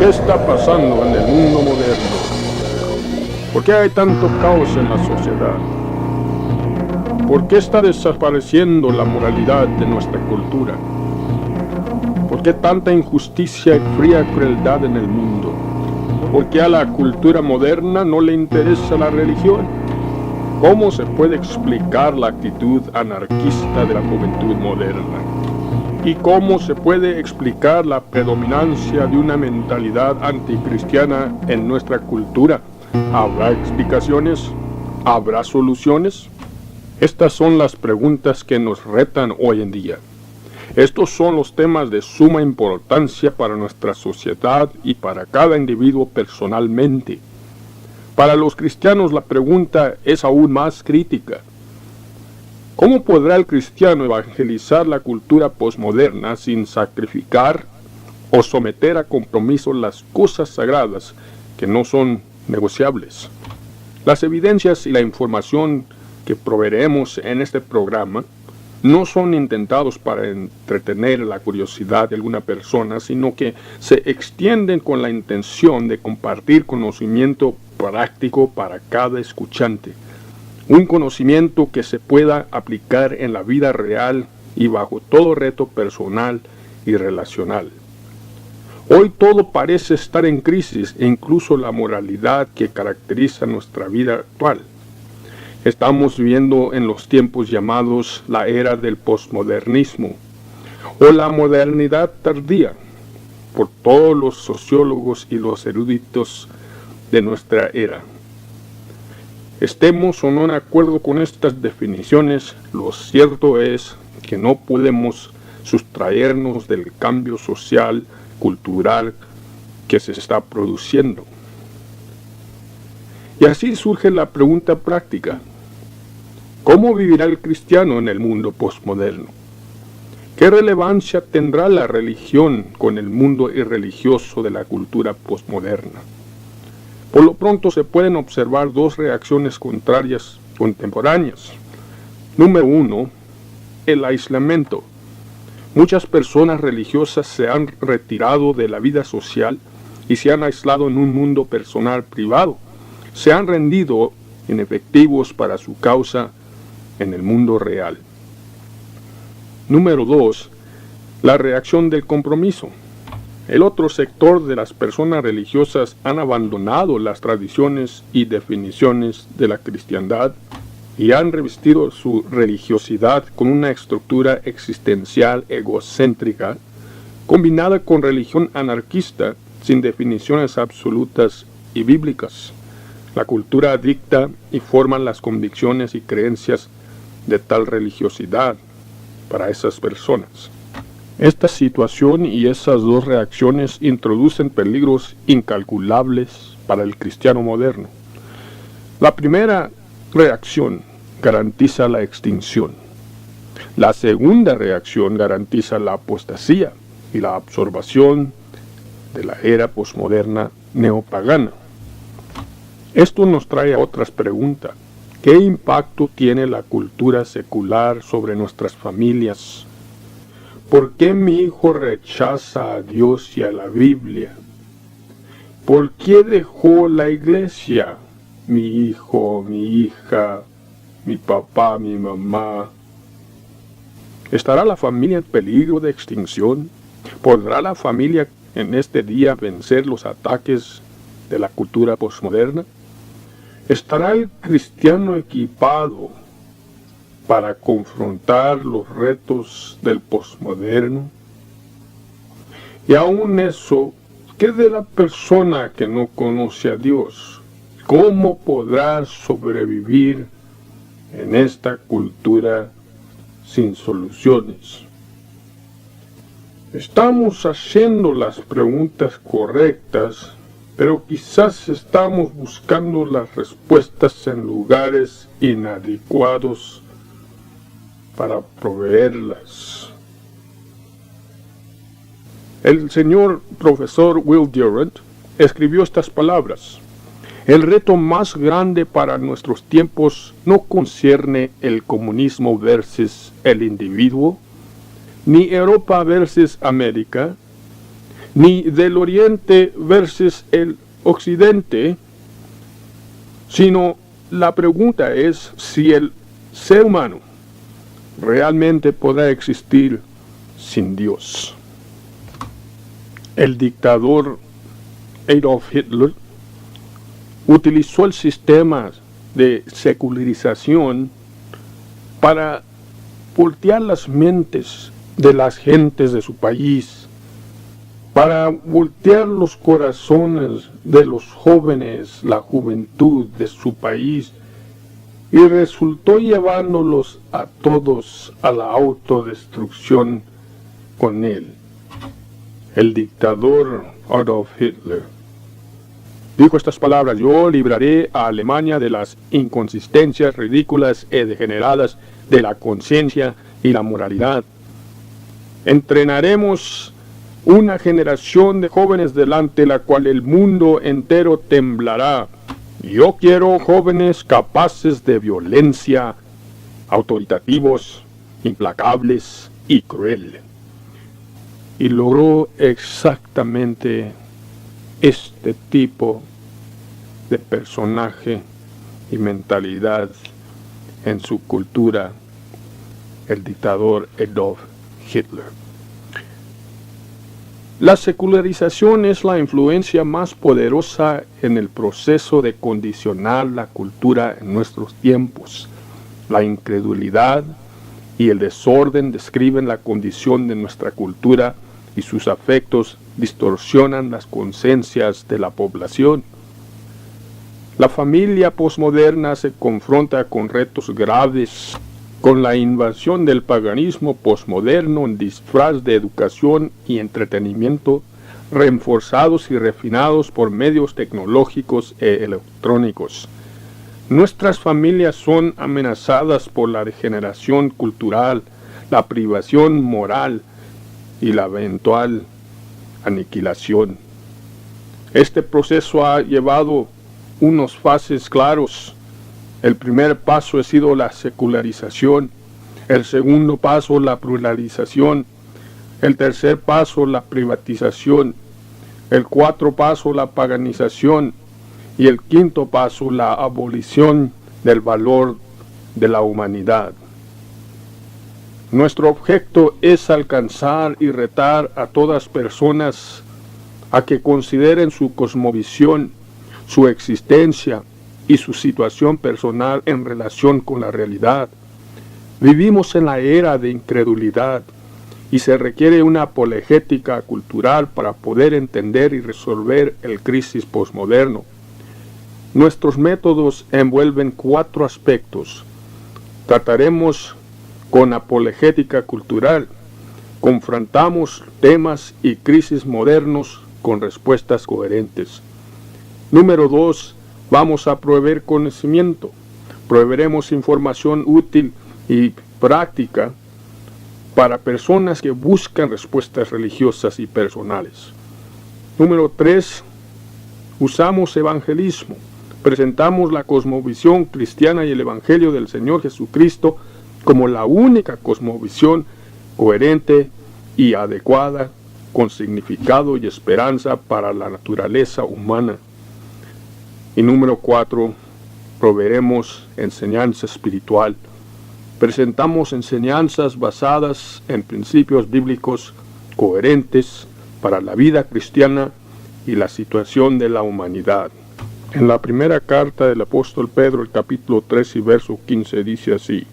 ¿Qué está pasando en el mundo moderno? ¿Por qué hay tanto caos en la sociedad? ¿Por qué está desapareciendo la moralidad de nuestra cultura? ¿Por qué tanta injusticia y fría crueldad en el mundo? ¿Por qué a la cultura moderna no le interesa la religión? ¿Cómo se puede explicar la actitud anarquista de la juventud moderna? ¿Y cómo se puede explicar la predominancia de una mentalidad anticristiana en nuestra cultura? ¿Habrá explicaciones? ¿Habrá soluciones? Estas son las preguntas que nos retan hoy en día. Estos son los temas de suma importancia para nuestra sociedad y para cada individuo personalmente. Para los cristianos la pregunta es aún más crítica. ¿Cómo podrá el cristiano evangelizar la cultura posmoderna sin sacrificar o someter a compromiso las cosas sagradas que no son negociables? Las evidencias y la información que proveeremos en este programa no son intentados para entretener la curiosidad de alguna persona, sino que se extienden con la intención de compartir conocimiento práctico para cada escuchante. Un conocimiento que se pueda aplicar en la vida real y bajo todo reto personal y relacional. Hoy todo parece estar en crisis, e incluso la moralidad que caracteriza nuestra vida actual. Estamos viviendo en los tiempos llamados la era del posmodernismo o la modernidad tardía, por todos los sociólogos y los eruditos de nuestra era. Estemos o no en acuerdo con estas definiciones, lo cierto es que no podemos sustraernos del cambio social, cultural que se está produciendo. Y así surge la pregunta práctica: ¿cómo vivirá el cristiano en el mundo posmoderno? ¿Qué relevancia tendrá la religión con el mundo irreligioso de la cultura posmoderna? Por lo pronto se pueden observar dos reacciones contrarias contemporáneas. Número 1, el aislamiento. Muchas personas religiosas se han retirado de la vida social y se han aislado en un mundo personal privado. Se han rendido inefectivos para su causa en el mundo real. Número 2, la reacción del compromiso. El otro sector de las personas religiosas han abandonado las tradiciones y definiciones de la cristiandad y han revestido su religiosidad con una estructura existencial egocéntrica, combinada con religión anarquista sin definiciones absolutas y bíblicas. La cultura dicta y forma las convicciones y creencias de tal religiosidad para esas personas. Esta situación y esas dos reacciones introducen peligros incalculables para el cristiano moderno. La primera reacción garantiza la extinción. La segunda reacción garantiza la apostasía y la absorción de la era posmoderna neopagana. Esto nos trae a otras preguntas. ¿Qué impacto tiene la cultura secular sobre nuestras familias? ¿Por qué mi hijo rechaza a Dios y a la Biblia? ¿Por qué dejó la iglesia? Mi hijo, mi hija, mi papá, mi mamá. ¿Estará la familia en peligro de extinción? ¿Podrá la familia en este día vencer los ataques de la cultura posmoderna? ¿Estará el cristiano equipado para confrontar los retos del posmoderno? Y aún eso, ¿qué de la persona que no conoce a Dios? ¿Cómo podrá sobrevivir en esta cultura sin soluciones? Estamos haciendo las preguntas correctas, pero quizás estamos buscando las respuestas en lugares inadecuados para proveerlas. El señor profesor Will Durant escribió estas palabras: el reto más grande para nuestros tiempos no concierne el comunismo versus el individuo, ni Europa versus América, ni del Oriente versus el Occidente, sino la pregunta es si el ser humano realmente podrá existir sin Dios. El dictador Adolf Hitler utilizó el sistema de secularización para voltear las mentes de las gentes de su país, para voltear los corazones de los jóvenes, la juventud de su país, y resultó llevándolos a todos a la autodestrucción con él. El dictador Adolf Hitler dijo estas palabras: yo libraré a Alemania de las inconsistencias ridículas y degeneradas de la conciencia y la moralidad. Entrenaremos una generación de jóvenes delante la cual el mundo entero temblará. Yo quiero jóvenes capaces de violencia, autoritativos, implacables y cruel. Y logró exactamente este tipo de personaje y mentalidad en su cultura, el dictador Adolf Hitler. La secularización es la influencia más poderosa en el proceso de condicionar la cultura en nuestros tiempos. La incredulidad y el desorden describen la condición de nuestra cultura y sus afectos distorsionan las conciencias de la población. La familia posmoderna se confronta con retos graves, con la invasión del paganismo posmoderno en disfraz de educación y entretenimiento, reforzados y refinados por medios tecnológicos e electrónicos. Nuestras familias son amenazadas por la degeneración cultural, la privación moral y la eventual aniquilación. Este proceso ha llevado unos fases claros. El primer paso ha sido la secularización, el segundo paso la pluralización, el tercer paso la privatización, el cuarto paso la paganización y el quinto paso la abolición del valor de la humanidad. Nuestro objeto es alcanzar y retar a todas personas a que consideren su cosmovisión, su existencia y su situación personal en relación con la realidad. Vivimos en la era de incredulidad y se requiere una apologética cultural para poder entender y resolver el crisis posmoderno. Nuestros métodos envuelven 4 aspectos. Trataremos con apologética cultural, confrontamos temas y crisis modernos con respuestas coherentes. Número 2, vamos a proveer conocimiento. Proveeremos información útil y práctica para personas que buscan respuestas religiosas y personales. Número 3, usamos evangelismo. Presentamos la cosmovisión cristiana y el evangelio del Señor Jesucristo como la única cosmovisión coherente y adecuada, con significado y esperanza para la naturaleza humana. Y número 4, proveeremos enseñanza espiritual. Presentamos enseñanzas basadas en principios bíblicos coherentes para la vida cristiana y la situación de la humanidad. En la primera carta del apóstol Pedro, el capítulo 3 y verso 15, dice así: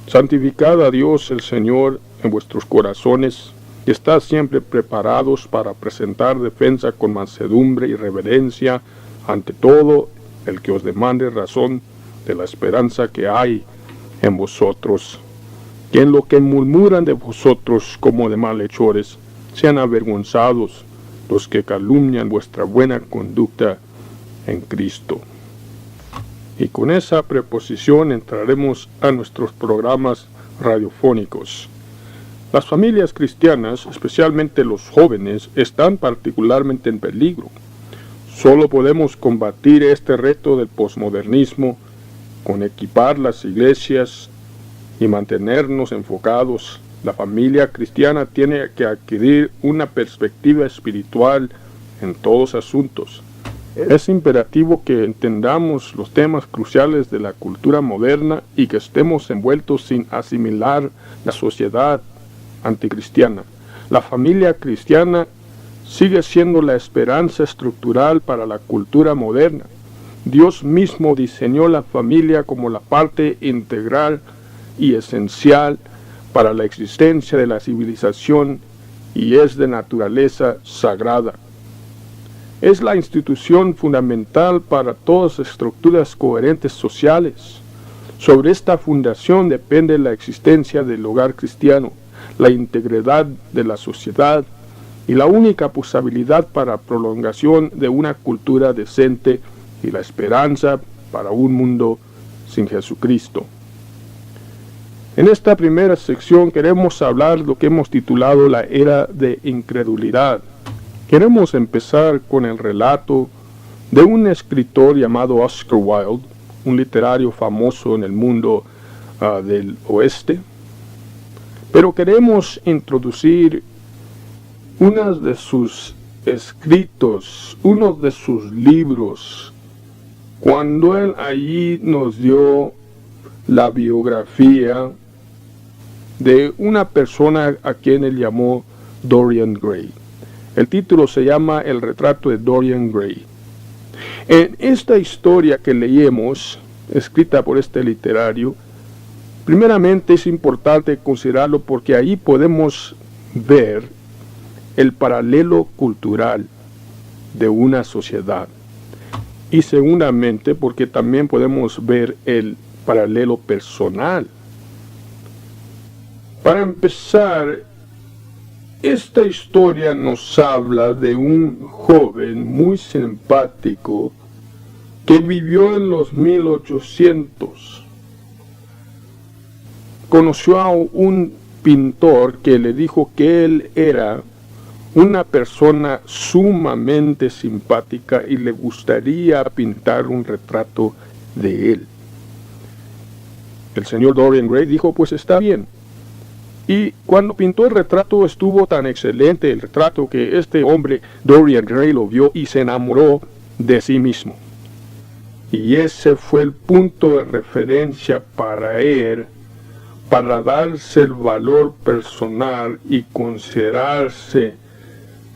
santificad a Dios el Señor en vuestros corazones, y estad siempre preparados para presentar defensa con mansedumbre y reverencia ante todo el que os demande razón de la esperanza que hay en vosotros. Que en lo que murmuran de vosotros como de malhechores, sean avergonzados los que calumnian vuestra buena conducta en Cristo. Y con esa preposición entraremos a nuestros programas radiofónicos. Las familias cristianas, especialmente los jóvenes, están particularmente en peligro. Solo podemos combatir este reto del posmodernismo con equipar las iglesias y mantenernos enfocados La familia cristiana tiene que adquirir una perspectiva espiritual en todos asuntos. Es imperativo que entendamos los temas cruciales de la cultura moderna y que estemos envueltos sin asimilar la sociedad anticristiana. La familia cristiana sigue siendo la esperanza estructural para la cultura moderna. Dios mismo diseñó la familia como la parte integral y esencial para la existencia de la civilización y es de naturaleza sagrada. Es la institución fundamental para todas las estructuras coherentes sociales. Sobre esta fundación depende la existencia del hogar cristiano, la integridad de la sociedad y la única posibilidad para prolongación de una cultura decente y la esperanza para un mundo sin Jesucristo. En esta primera sección queremos hablar lo que hemos titulado la era de incredulidad. Queremos empezar con el relato de un escritor llamado Oscar Wilde, un literario famoso en el mundo del oeste, pero queremos introducir uno de sus escritos, uno de sus libros, cuando él allí nos dio la biografía de una persona a quien él llamó Dorian Gray. El título se llama El retrato de Dorian Gray. En esta historia que leemos, escrita por este literario, primeramente es importante considerarlo porque ahí podemos ver el paralelo cultural de una sociedad. Y segundamente porque también podemos ver el paralelo personal. Para empezar, esta historia nos habla de un joven muy simpático que vivió en los 1800. Conoció a un pintor que le dijo que él era una persona sumamente simpática y le gustaría pintar un retrato de él. El señor Dorian Gray dijo, pues está bien. Y cuando pintó el retrato estuvo tan excelente el retrato que este hombre, Dorian Gray, lo vio y se enamoró de sí mismo. Y ese fue el punto de referencia para él, para darse el valor personal y considerarse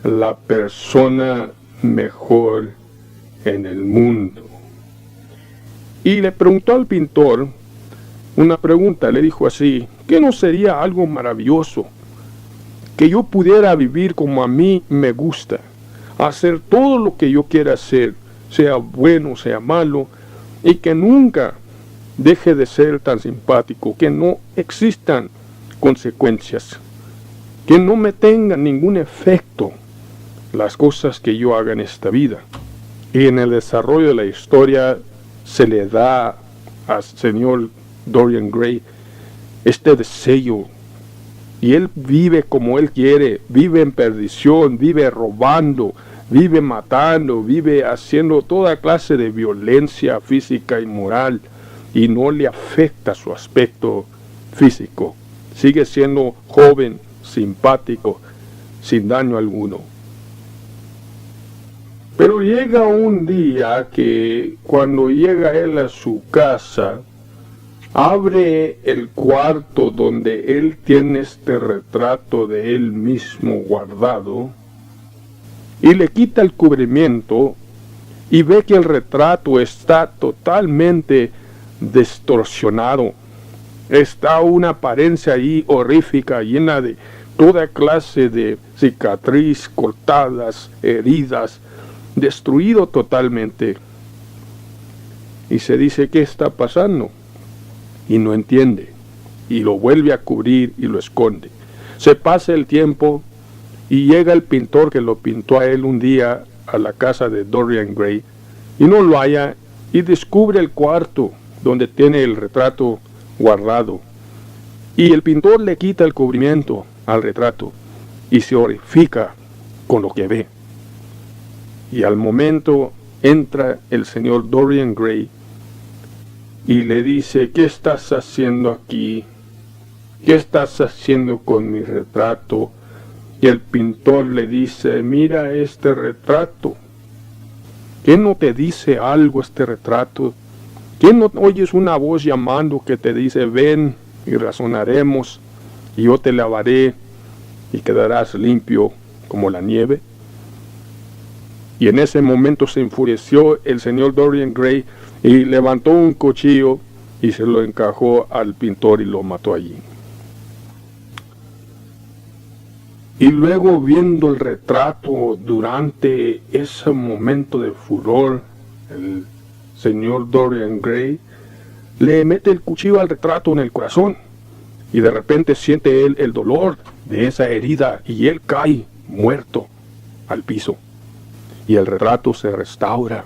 la persona mejor en el mundo. Y le preguntó al pintor una pregunta, le dijo así, ¿qué no sería algo maravilloso? Que yo pudiera vivir como a mí me gusta, hacer todo lo que yo quiera hacer, sea bueno, sea malo, y que nunca deje de ser tan simpático, que no existan consecuencias, que no me tengan ningún efecto las cosas que yo haga en esta vida. Y en el desarrollo de la historia se le da al señor Dorian Gray este deseo, y él vive como él quiere, vive en perdición, vive robando, vive matando, vive haciendo toda clase de violencia física y moral, y no le afecta su aspecto físico. Sigue siendo joven, simpático, sin daño alguno. Pero llega un día que cuando llega él a su casa, abre el cuarto donde él tiene este retrato de él mismo guardado y le quita el cubrimiento y ve que el retrato está totalmente distorsionado. Está una apariencia ahí horrífica, llena de toda clase de cicatriz, cortadas, heridas, destruido totalmente. Y se dice, ¿qué está pasando? Y no entiende, y lo vuelve a cubrir y lo esconde. Se pasa el tiempo y llega el pintor que lo pintó a él un día a la casa de Dorian Gray y no lo halla y descubre el cuarto donde tiene el retrato guardado. Y el pintor le quita el cubrimiento al retrato y se horrifica con lo que ve. Y al momento entra el señor Dorian Gray y le dice, ¿qué estás haciendo aquí? ¿qué estás haciendo con mi retrato? Y el pintor le dice, mira este retrato. ¿Qué no te dice algo este retrato? ¿Qué no oyes una voz llamando que te dice, ven y razonaremos, y yo te lavaré y quedarás limpio como la nieve? Y en ese momento se enfureció el señor Dorian Gray y levantó un cuchillo y se lo encajó al pintor y lo mató allí. Y luego, viendo el retrato durante ese momento de furor, el señor Dorian Gray le mete el cuchillo al retrato en el corazón y de repente siente él el dolor de esa herida y él cae muerto al piso y el retrato se restaura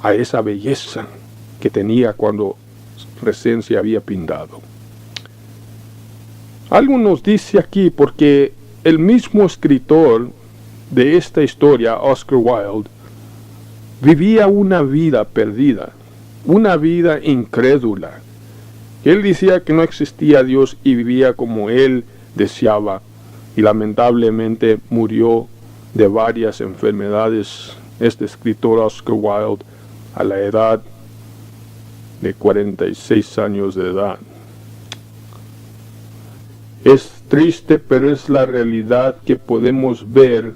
a esa belleza que tenía cuando recién se había pintado. Algo nos dice aquí porque el mismo escritor de esta historia, Oscar Wilde, vivía una vida perdida, una vida incrédula. Él decía que no existía Dios y vivía como él deseaba y lamentablemente murió de varias enfermedades. Este escritor Oscar Wilde a la edad de 46 años de edad. Es triste, pero es la realidad que podemos ver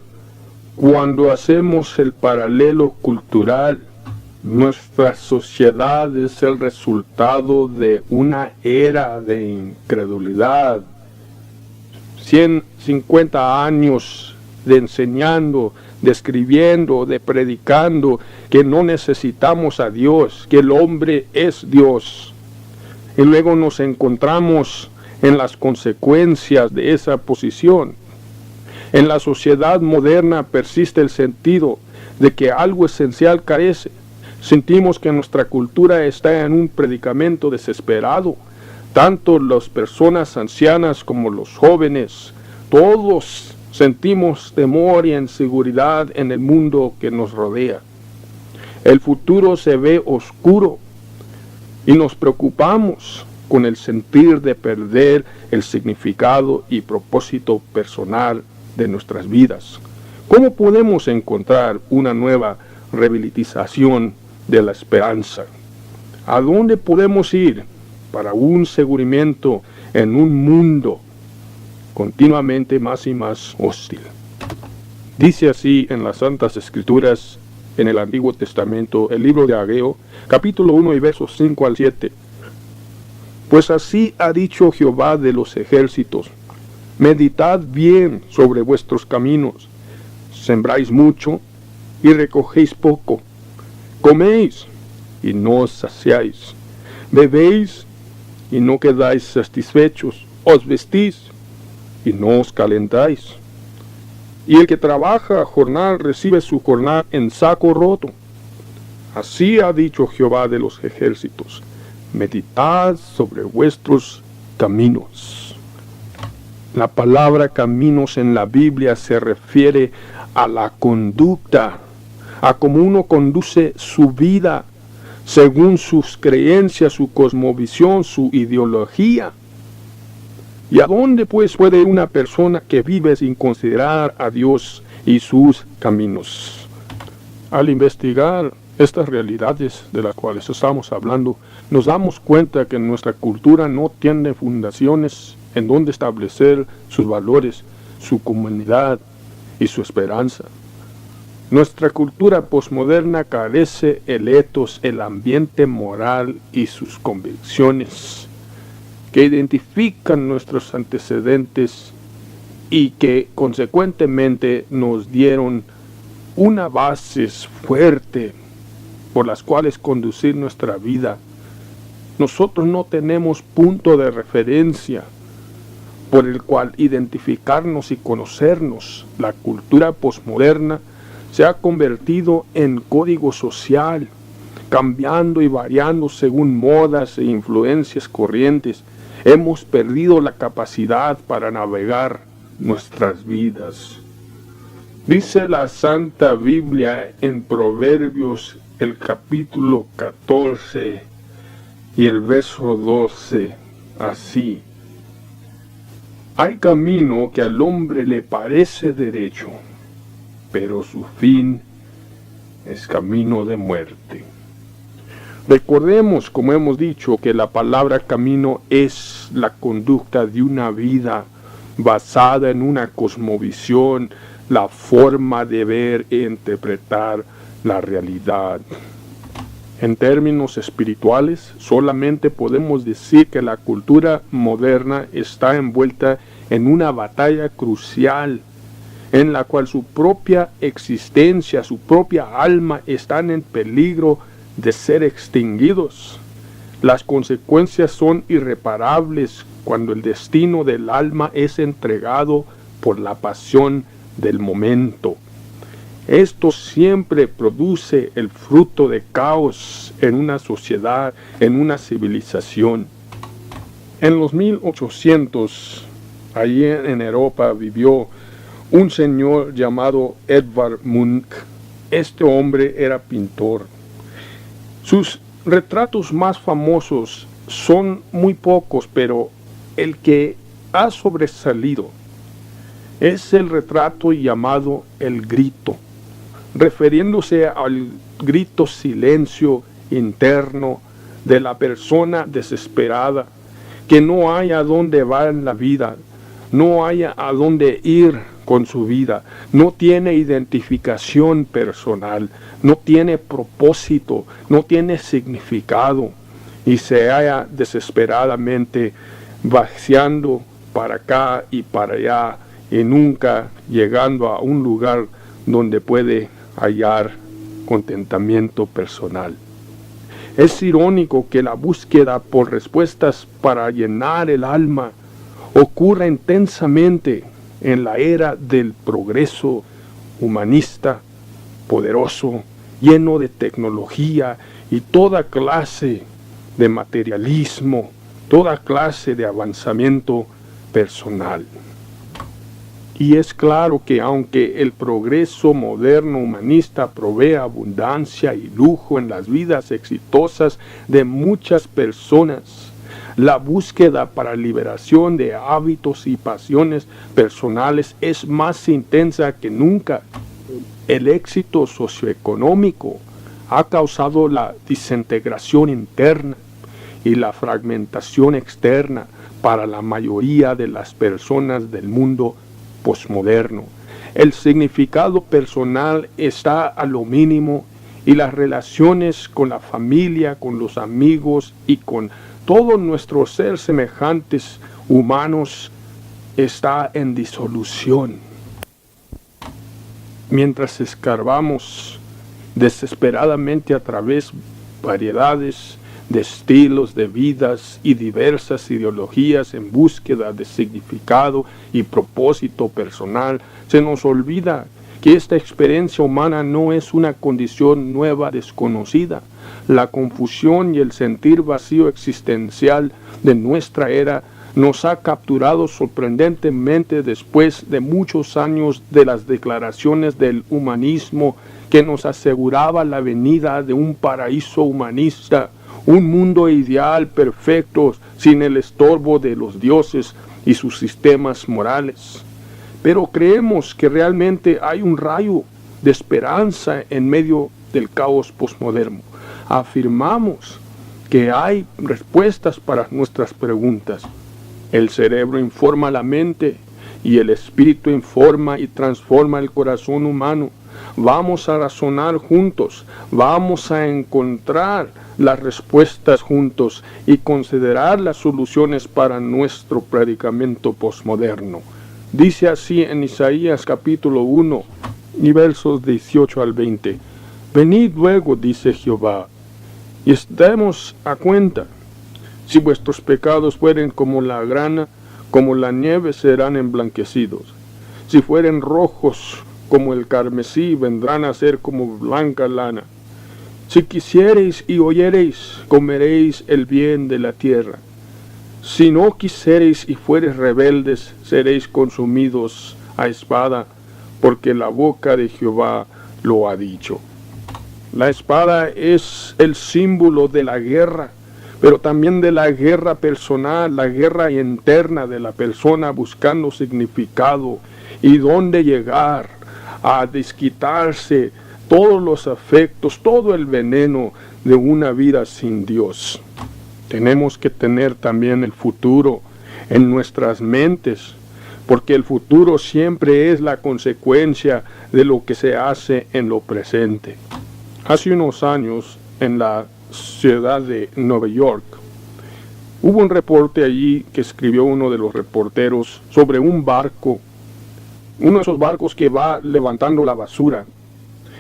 cuando hacemos el paralelo cultural. Nuestra sociedad es el resultado de una era de incredulidad. 150 años de enseñando, de escribiendo, de predicando que no necesitamos a Dios, que el hombre es Dios. Y luego nos encontramos en las consecuencias de esa posición. En la sociedad moderna persiste el sentido de que algo esencial carece. Sentimos que nuestra cultura está en un predicamento desesperado. Tanto las personas ancianas como los jóvenes, todos sentimos temor y inseguridad en el mundo que nos rodea. El futuro se ve oscuro y nos preocupamos con el sentir de perder el significado y propósito personal de nuestras vidas. ¿Cómo podemos encontrar una nueva revitalización de la esperanza? ¿A dónde podemos ir para un seguimiento en un mundo continuamente más y más hostil? Dice así en las Santas Escrituras, en el Antiguo Testamento, el libro de Ageo, capítulo 1 y versos 5 al 7. Pues así ha dicho Jehová de los ejércitos, meditad bien sobre vuestros caminos, sembráis mucho y recogéis poco, coméis y no os saciáis, bebéis y no quedáis satisfechos, os vestís y no os calentáis. Y el que trabaja a jornal recibe su jornal en saco roto. Así ha dicho Jehová de los ejércitos, meditad sobre vuestros caminos. La palabra caminos en la Biblia se refiere a la conducta, a cómo uno conduce su vida según sus creencias, su cosmovisión, su ideología. ¿Y a dónde pues puede una persona que vive sin considerar a Dios y sus caminos? Al investigar estas realidades de las cuales estamos hablando, nos damos cuenta que nuestra cultura no tiene fundaciones en donde establecer sus valores, su comunidad y su esperanza. Nuestra cultura posmoderna carece el etos, el ambiente moral y sus convicciones que identifican nuestros antecedentes y que consecuentemente nos dieron una base fuerte por las cuales conducir nuestra vida. Nosotros no tenemos punto de referencia por el cual identificarnos y conocernos. La cultura posmoderna se ha convertido en código social, cambiando y variando según modas e influencias corrientes. Hemos perdido la capacidad para navegar nuestras vidas. Dice la Santa Biblia en Proverbios, el capítulo 14 y el verso 12, así: Hay camino que al hombre le parece derecho, pero su fin es camino de muerte. Recordemos, como hemos dicho, que la palabra camino es la conducta de una vida basada en una cosmovisión, la forma de ver e interpretar la realidad. En términos espirituales, solamente podemos decir que la cultura moderna está envuelta en una batalla crucial, en la cual su propia existencia, su propia alma están en peligro de ser extinguidos. Las consecuencias son irreparables cuando el destino del alma es entregado por la pasión del momento. Esto siempre produce el fruto de caos en una sociedad, en una civilización. En los 1800, allí en Europa, vivió un señor llamado Edvard Munch. Este hombre era pintor. Sus retratos más famosos son muy pocos, pero el que ha sobresalido es el retrato llamado El Grito, refiriéndose al grito silencio interno de la persona desesperada, que no haya a dónde va en la vida, no haya a dónde ir con su vida, no tiene identificación personal, no tiene propósito, no tiene significado, y se halla desesperadamente vaciando para acá y para allá, y nunca llegando a un lugar donde puede hallar contentamiento personal. Es irónico que la búsqueda por respuestas para llenar el alma ocurra intensamente en la era del progreso humanista, poderoso, lleno de tecnología y toda clase de materialismo, toda clase de avanzamiento personal. Y es claro que aunque el progreso moderno humanista provee abundancia y lujo en las vidas exitosas de muchas personas, la búsqueda para liberación de hábitos y pasiones personales es más intensa que nunca. El éxito socioeconómico ha causado la desintegración interna y la fragmentación externa para la mayoría de las personas del mundo posmoderno. El significado personal está a lo mínimo y las relaciones con la familia, con los amigos y con todo nuestro ser semejantes humanos está en disolución. Mientras escarbamos desesperadamente a través de variedades de estilos de vidas y diversas ideologías en búsqueda de significado y propósito personal, se nos olvida que esta experiencia humana no es una condición nueva desconocida. La confusión y el sentir vacío existencial de nuestra era nos ha capturado sorprendentemente después de muchos años de las declaraciones del humanismo que nos aseguraba la venida de un paraíso humanista, un mundo ideal perfecto sin el estorbo de los dioses y sus sistemas morales. Pero creemos que realmente hay un rayo de esperanza en medio del caos posmoderno. Afirmamos que hay respuestas para nuestras preguntas. El cerebro informa la mente y el espíritu informa y transforma el corazón humano. Vamos a razonar juntos, vamos a encontrar las respuestas juntos y considerar las soluciones para nuestro predicamento posmoderno. Dice así en Isaías capítulo 1 y versos 18 al 20. Venid luego, dice Jehová, y estemos a cuenta. Si vuestros pecados fueren como la grana, como la nieve serán emblanquecidos. Si fueren rojos como el carmesí, vendrán a ser como blanca lana. Si quisiereis y oyereis, comeréis el bien de la tierra. Si no quisiereis y fuereis rebeldes, seréis consumidos a espada, porque la boca de Jehová lo ha dicho. La espada es el símbolo de la guerra, pero también de la guerra personal, la guerra interna de la persona buscando significado y dónde llegar a desquitarse todos los afectos, todo el veneno de una vida sin Dios. Tenemos que tener también el futuro en nuestras mentes, porque el futuro siempre es la consecuencia de lo que se hace en lo presente. Hace unos años, en la ciudad de Nueva York, hubo un reporte allí que escribió uno de los reporteros sobre un barco, uno de esos barcos que va levantando la basura,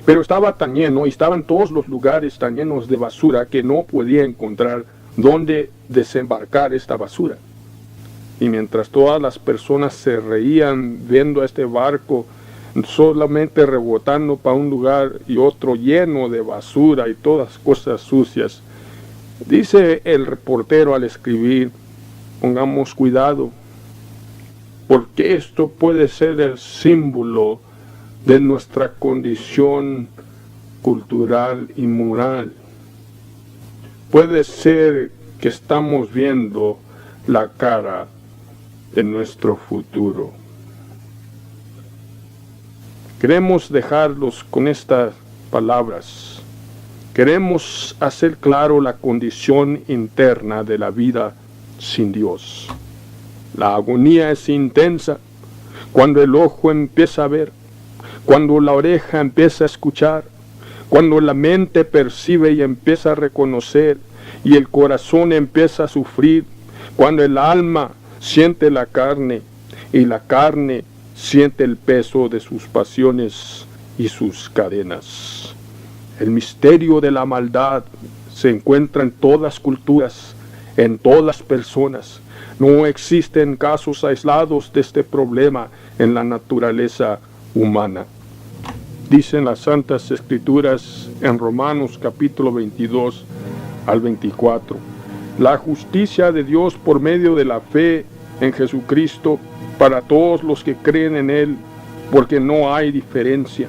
pero estaba tan lleno y estaban todos los lugares tan llenos de basura que no podía encontrar dónde desembarcar esta basura. Y mientras todas las personas se reían viendo a este barco solamente rebotando para un lugar y otro lleno de basura y todas cosas sucias, dice el reportero al escribir: pongamos cuidado, porque esto puede ser el símbolo de nuestra condición cultural y moral. Puede ser que estamos viendo la cara de nuestro futuro. Queremos dejarlos con estas palabras. Queremos hacer claro la condición interna de la vida sin Dios. La agonía es intensa cuando el ojo empieza a ver, cuando la oreja empieza a escuchar, cuando la mente percibe y empieza a reconocer, y el corazón empieza a sufrir, cuando el alma siente la carne, y la carne siente el peso de sus pasiones y sus cadenas. El misterio de la maldad se encuentra en todas culturas, en todas personas. No existen casos aislados de este problema en la naturaleza humana. Dicen las Santas Escrituras en Romanos capítulo 22 al 24. La justicia de Dios por medio de la fe en Jesucristo para todos los que creen en Él, porque no hay diferencia,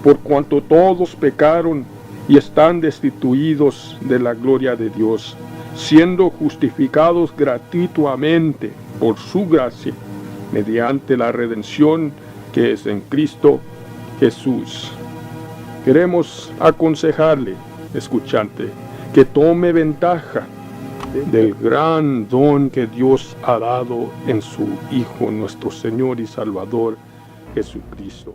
por cuanto todos pecaron y están destituidos de la gloria de Dios, siendo justificados gratuitamente por su gracia, mediante la redención que es en Cristo Jesús. Queremos aconsejarle, escuchante, que tome ventaja del gran don que Dios ha dado en su Hijo, nuestro Señor y Salvador, Jesucristo.